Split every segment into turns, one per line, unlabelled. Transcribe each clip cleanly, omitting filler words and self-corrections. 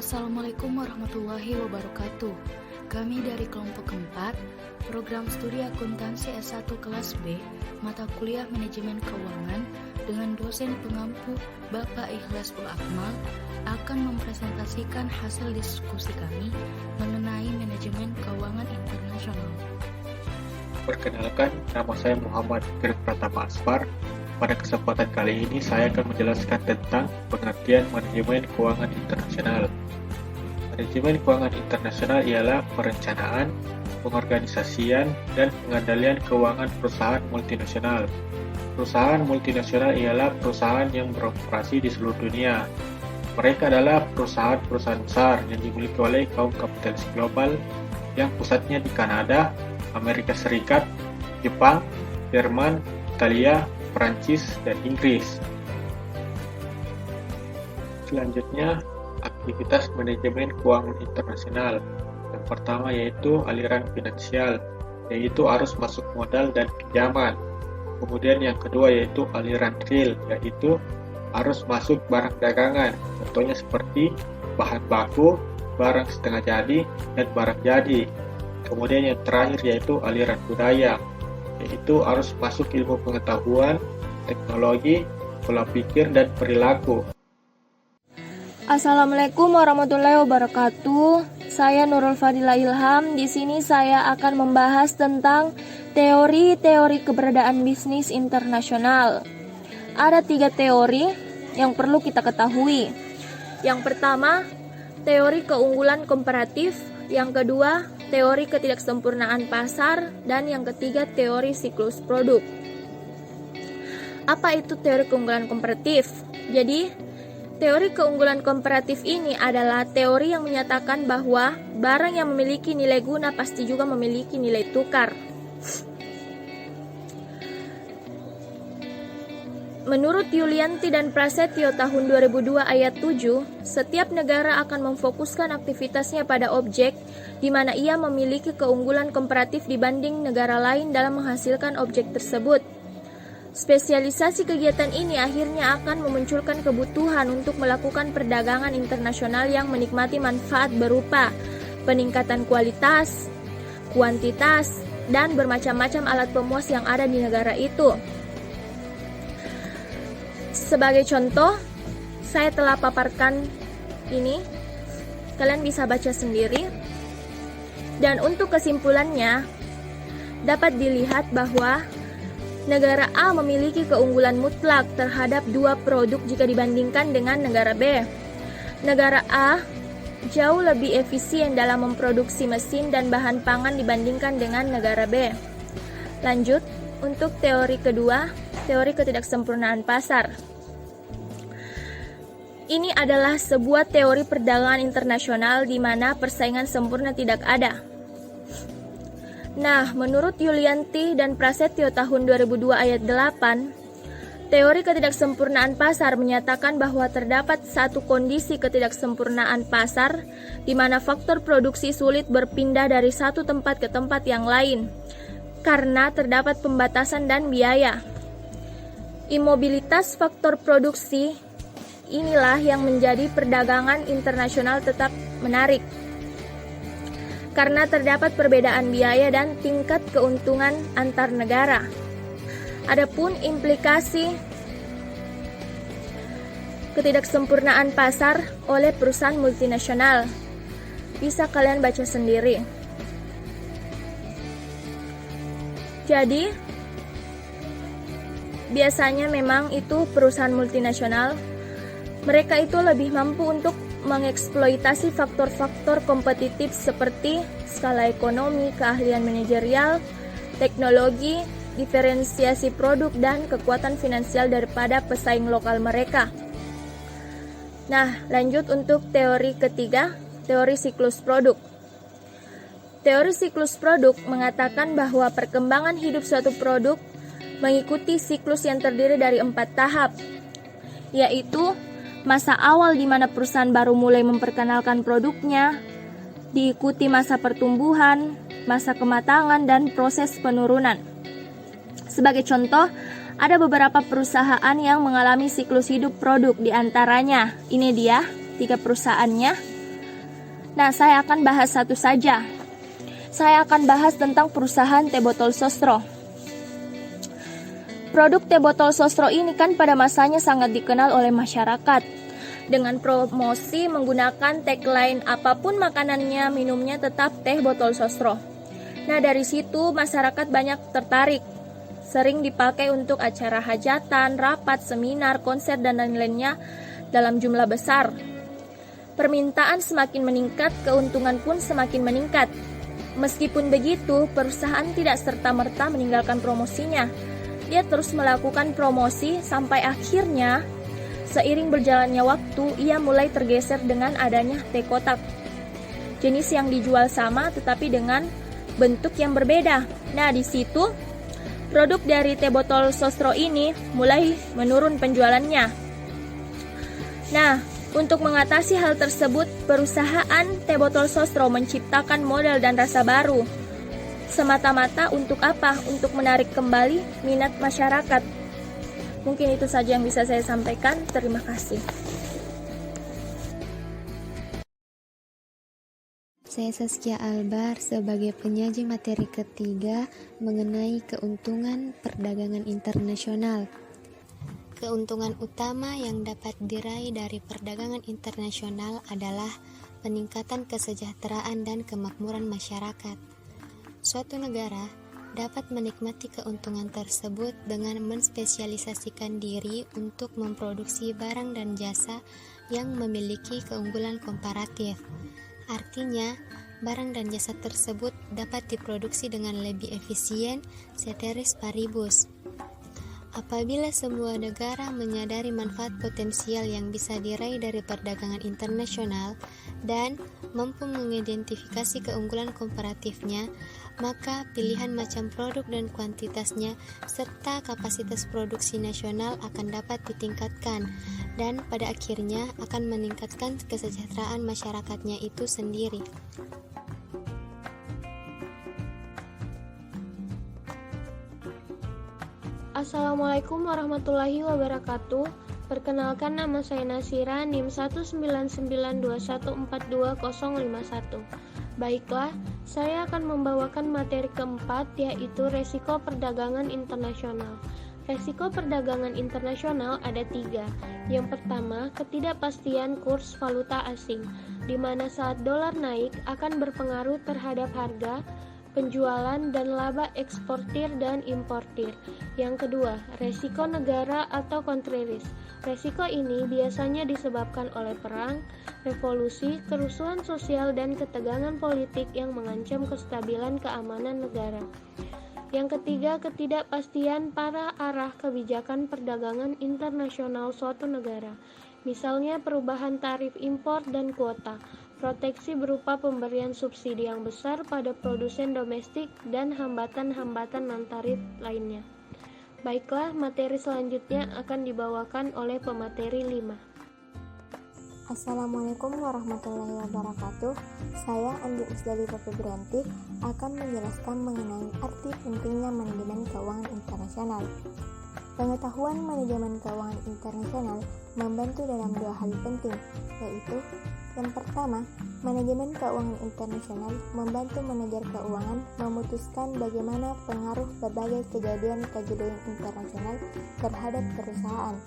Assalamualaikum warahmatullahi wabarakatuh. Kami dari kelompok keempat, program studi akuntansi S1 kelas B, mata kuliah manajemen keuangan dengan dosen pengampu Bapak Ikhlas Ul Akmal akan mempresentasikan hasil diskusi kami mengenai manajemen keuangan internasional.
Perkenalkan, nama saya Muhammad Fikri Pratama Asfar. Pada kesempatan kali ini saya akan menjelaskan tentang pengertian manajemen keuangan internasional. Manajemen keuangan internasional ialah perencanaan, pengorganisasian, dan pengendalian keuangan perusahaan multinasional. Perusahaan multinasional ialah perusahaan yang beroperasi di seluruh dunia. Mereka adalah perusahaan-perusahaan besar yang dimiliki oleh kaum kapitalis global yang pusatnya di Kanada, Amerika Serikat, Jepang, Jerman, Italia, Perancis, dan Inggris. Selanjutnya, aktivitas manajemen keuangan internasional. Yang pertama yaitu aliran finansial, yaitu arus masuk modal dan pinjaman. Kemudian yang kedua yaitu aliran real, yaitu arus masuk barang dagangan. Contohnya seperti bahan baku, barang setengah jadi, dan barang jadi. Kemudian yang terakhir yaitu aliran budaya, yaitu arus masuk ilmu pengetahuan, teknologi, pola pikir, dan perilaku.
Assalamualaikum warahmatullahi wabarakatuh. Saya Nurul Fadila Ilham. Di sini saya akan membahas tentang teori-teori keberadaan bisnis internasional. Ada 3 teori yang perlu kita ketahui. Yang pertama, teori keunggulan komparatif. Yang kedua, teori ketidaksempurnaan pasar. Dan yang ketiga, teori siklus produk. Apa itu teori keunggulan komparatif? Jadi, teori keunggulan komparatif ini adalah teori yang menyatakan bahwa barang yang memiliki nilai guna pasti juga memiliki nilai tukar. Menurut Yulianti dan Prasetyo tahun 2002 ayat 7, setiap negara akan memfokuskan aktivitasnya pada objek di mana ia memiliki keunggulan komparatif dibanding negara lain dalam menghasilkan objek tersebut. Spesialisasi kegiatan ini akhirnya akan memunculkan kebutuhan untuk melakukan perdagangan internasional yang menikmati manfaat berupa peningkatan kualitas, kuantitas, dan bermacam-macam alat pemuas yang ada di negara itu. Sebagai contoh, saya telah paparkan ini, kalian bisa baca sendiri. Dan untuk kesimpulannya, dapat dilihat bahwa negara A memiliki keunggulan mutlak terhadap 2 produk jika dibandingkan dengan negara B. Negara A jauh lebih efisien dalam memproduksi mesin dan bahan pangan dibandingkan dengan negara B. Lanjut, untuk teori kedua, teori ketidaksempurnaan pasar. Ini adalah sebuah teori perdagangan internasional di mana persaingan sempurna tidak ada. Nah, menurut Yulianti dan Prasetyo tahun 2002 ayat 8, teori ketidaksempurnaan pasar menyatakan bahwa terdapat satu kondisi ketidaksempurnaan pasar di mana faktor produksi sulit berpindah dari satu tempat ke tempat yang lain karena terdapat pembatasan dan biaya. Imobilitas faktor produksi inilah yang menjadi perdagangan internasional tetap menarik karena terdapat perbedaan biaya dan tingkat keuntungan antar negara. Adapun implikasi ketidaksempurnaan pasar oleh perusahaan multinasional bisa kalian baca sendiri. Jadi, biasanya memang itu perusahaan multinasional, mereka itu lebih mampu untuk mengeksploitasi faktor-faktor kompetitif seperti skala ekonomi, keahlian manajerial, teknologi, diferensiasi produk, dan kekuatan finansial daripada pesaing lokal mereka. Nah, lanjut untuk teori ketiga, teori siklus produk. Teori siklus produk mengatakan bahwa perkembangan hidup suatu produk mengikuti siklus yang terdiri dari 4 tahap, yaitu masa awal di mana perusahaan baru mulai memperkenalkan produknya, diikuti masa pertumbuhan, masa kematangan, dan proses penurunan. Sebagai contoh, ada beberapa perusahaan yang mengalami siklus hidup produk, di antaranya ini dia 3 perusahaannya. Nah, saya akan bahas satu saja. Saya akan bahas tentang perusahaan teh botol Sosro. Produk teh botol Sosro ini kan pada masanya sangat dikenal oleh masyarakat. Dengan promosi menggunakan tagline apapun makanannya, minumnya tetap teh botol Sosro. Nah, dari situ masyarakat banyak tertarik. Sering dipakai untuk acara hajatan, rapat, seminar, konser, dan lain-lainnya dalam jumlah besar. Permintaan semakin meningkat, keuntungan pun semakin meningkat. Meskipun begitu, perusahaan tidak serta-merta meninggalkan promosinya. Dia terus melakukan promosi sampai akhirnya, seiring berjalannya waktu, ia mulai tergeser dengan adanya teh kotak. Jenis yang dijual sama tetapi dengan bentuk yang berbeda. Nah, di situ produk dari teh botol Sosro ini mulai menurun penjualannya. Nah, untuk mengatasi hal tersebut, perusahaan teh botol Sosro menciptakan model dan rasa baru. Semata-mata untuk apa? Untuk menarik kembali minat masyarakat. Mungkin itu saja yang bisa saya sampaikan. Terima kasih.
Saya Saskia Albar sebagai penyaji materi ketiga mengenai keuntungan perdagangan internasional. Keuntungan utama yang dapat diraih dari perdagangan internasional adalah peningkatan kesejahteraan dan kemakmuran masyarakat. Suatu negara dapat menikmati keuntungan tersebut dengan menspesialisasikan diri untuk memproduksi barang dan jasa yang memiliki keunggulan komparatif. Artinya, barang dan jasa tersebut dapat diproduksi dengan lebih efisien, ceteris paribus. Apabila semua negara menyadari manfaat potensial yang bisa diraih dari perdagangan internasional dan mampu mengidentifikasi keunggulan komparatifnya, maka pilihan macam produk dan kuantitasnya serta kapasitas produksi nasional akan dapat ditingkatkan dan pada akhirnya akan meningkatkan kesejahteraan masyarakatnya itu sendiri.
Assalamualaikum warahmatullahi wabarakatuh. Perkenalkan, nama saya Nasira, NIM 19921422051. Baiklah, saya akan membawakan materi keempat, yaitu resiko perdagangan internasional. Resiko perdagangan internasional ada 3. Yang pertama, ketidakpastian kurs valuta asing, di mana saat dolar naik akan berpengaruh terhadap harga, penjualan, dan laba eksportir dan importir. Yang kedua, resiko negara atau country risk. Resiko ini biasanya disebabkan oleh perang, revolusi, kerusuhan sosial, dan ketegangan politik yang mengancam kestabilan keamanan negara. Yang ketiga, ketidakpastian pada arah kebijakan perdagangan internasional suatu negara. Misalnya perubahan tarif impor dan kuota, proteksi berupa pemberian subsidi yang besar pada produsen domestik, dan hambatan-hambatan non-tarif lainnya. Baiklah, materi selanjutnya akan dibawakan oleh pemateri 5.
Assalamualaikum warahmatullahi wabarakatuh. Saya Andi Isdalita Febrianti akan menjelaskan mengenai arti pentingnya manajemen keuangan internasional. Pengetahuan manajemen keuangan internasional membantu dalam 2 hal penting, yaitu yang pertama, manajemen keuangan internasional membantu manajer keuangan memutuskan bagaimana pengaruh berbagai kejadian-kejadian internasional terhadap perusahaan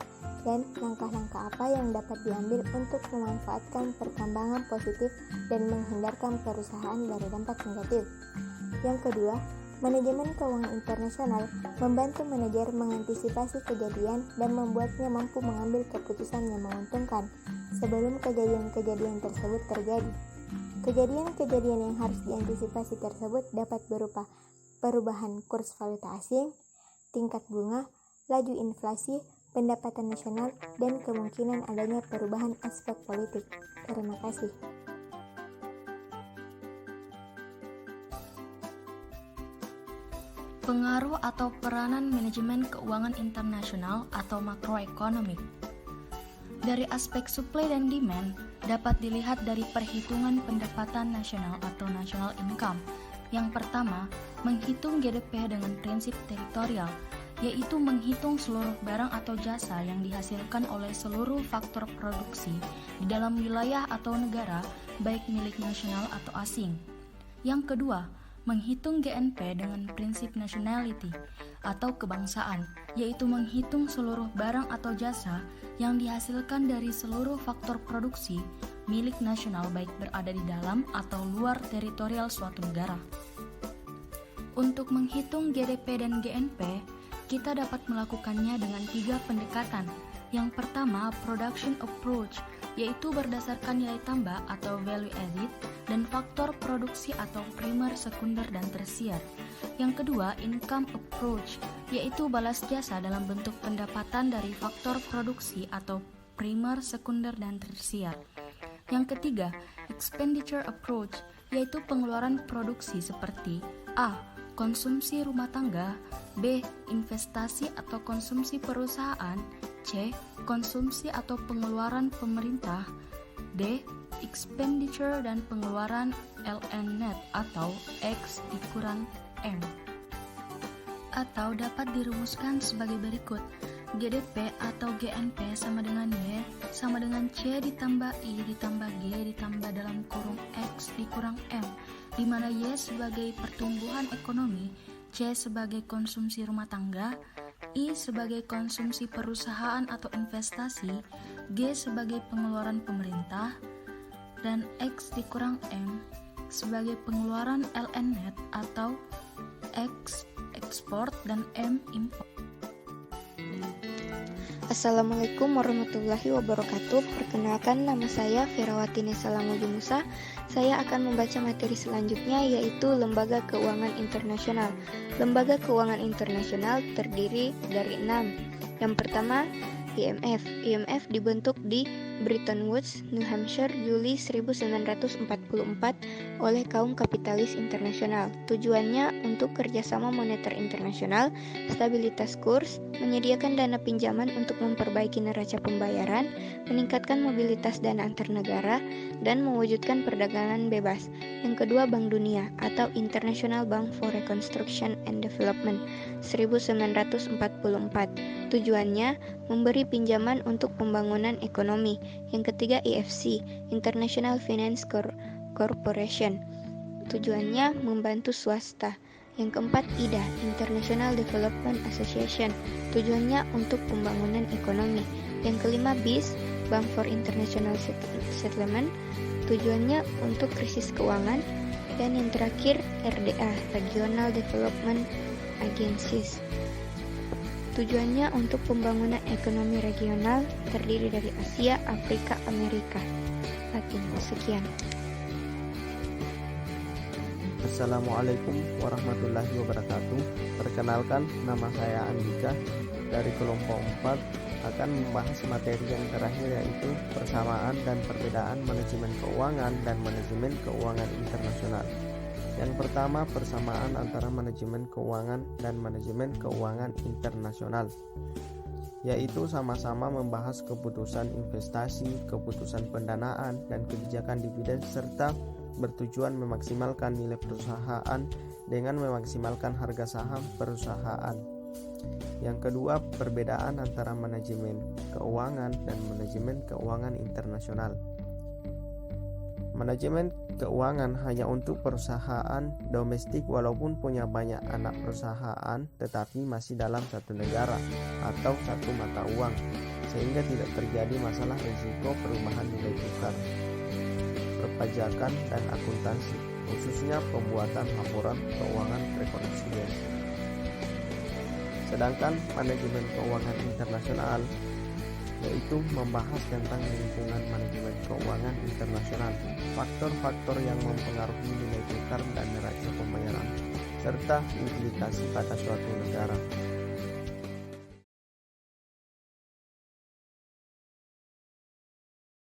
dan langkah-langkah apa yang dapat diambil untuk memanfaatkan perkembangan positif dan menghindarkan perusahaan dari dampak negatif. Yang kedua, manajemen keuangan internasional membantu manajer mengantisipasi kejadian dan membuatnya mampu mengambil keputusan yang menguntungkan sebelum kejadian-kejadian tersebut terjadi. Kejadian-kejadian yang harus diantisipasi tersebut dapat berupa perubahan kurs valuta asing, tingkat bunga, laju inflasi, pendapatan nasional, dan kemungkinan adanya perubahan aspek politik. Terima kasih.
Pengaruh atau peranan manajemen keuangan internasional atau makroekonomi. Dari aspek supply dan demand, dapat dilihat dari perhitungan pendapatan nasional atau national income. Yang pertama, menghitung GDP dengan prinsip teritorial. yaitu menghitung seluruh barang atau jasa yang dihasilkan oleh seluruh faktor produksi di dalam wilayah atau negara, baik milik nasional atau asing. Yang kedua, menghitung GNP dengan prinsip nationality atau kebangsaan, yaitu menghitung seluruh barang atau jasa yang dihasilkan dari seluruh faktor produksi milik nasional, baik berada di dalam atau luar teritorial suatu negara. Untuk menghitung GDP dan GNP, kita dapat melakukannya dengan 3 pendekatan. Yang pertama, production approach, yaitu berdasarkan nilai tambah atau value added dan faktor produksi atau primer, sekunder, dan tersier. Yang kedua, income approach, yaitu balas jasa dalam bentuk pendapatan dari faktor produksi atau primer, sekunder, dan tersier. Yang ketiga, expenditure approach, yaitu pengeluaran produksi seperti A. Konsumsi rumah tangga, B. Investasi atau konsumsi perusahaan, C. Konsumsi atau pengeluaran pemerintah, D. Expenditure dan pengeluaran LN net atau X dikurang M. Atau dapat dirumuskan sebagai berikut. GDP atau GNP sama dengan Y sama dengan C ditambah I ditambah G ditambah dalam kurung X dikurang M, di mana Y sebagai pertumbuhan ekonomi, C sebagai konsumsi rumah tangga, I sebagai konsumsi perusahaan atau investasi, G sebagai pengeluaran pemerintah, dan X dikurang M sebagai pengeluaran LN net atau X ekspor dan M import.
Assalamualaikum warahmatullahi wabarakatuh. Perkenalkan, nama saya Ferawati Nesa Lamoju Musa. Saya akan membaca materi selanjutnya, yaitu Lembaga Keuangan Internasional. Lembaga Keuangan Internasional terdiri dari 6. Yang pertama, IMF. IMF dibentuk di Bretton Woods, New Hampshire, Juli 1944 oleh kaum kapitalis internasional. Tujuannya untuk kerjasama moneter internasional, stabilitas kurs, menyediakan dana pinjaman untuk memperbaiki neraca pembayaran, meningkatkan mobilitas dana antar negara, dan mewujudkan perdagangan bebas. Yang kedua, Bank Dunia atau International Bank for Reconstruction and Development 1944. Tujuannya memberi pinjaman untuk pembangunan ekonomi. Yang ketiga, IFC, International Finance Corporation. Tujuannya membantu swasta. Yang keempat, IDA, International Development Association. Tujuannya untuk pembangunan ekonomi. Yang kelima, BIS, Bank for International Settlement. Tujuannya untuk krisis keuangan. Dan yang terakhir, RDA, Regional Development Agencies. Tujuannya untuk pembangunan ekonomi regional terdiri dari Asia, Afrika, Amerika Latin. Sekian.
Assalamualaikum warahmatullahi wabarakatuh. Perkenalkan, nama saya Andika dari kelompok 4 akan membahas materi yang terakhir, yaitu persamaan dan perbedaan manajemen keuangan dan manajemen keuangan internasional. Yang pertama, persamaan antara manajemen keuangan dan manajemen keuangan internasional, yaitu sama-sama membahas keputusan investasi, keputusan pendanaan, dan kebijakan dividen, serta bertujuan memaksimalkan nilai perusahaan dengan memaksimalkan harga saham perusahaan. Yang kedua, perbedaan antara manajemen keuangan dan manajemen keuangan internasional. Manajemen keuangan hanya untuk perusahaan domestik walaupun punya banyak anak perusahaan, tetapi masih dalam satu negara atau satu mata uang, sehingga tidak terjadi masalah risiko perubahan nilai tukar, perpajakan, dan akuntansi, khususnya pembuatan laporan keuangan rekonsiliasi. Sedangkan manajemen keuangan internasional yaitu membahas tentang lingkungan manajemen keuangan internasional, faktor-faktor yang mempengaruhi nilai tukar dan neraca pembayaran, serta implikasi pada suatu negara.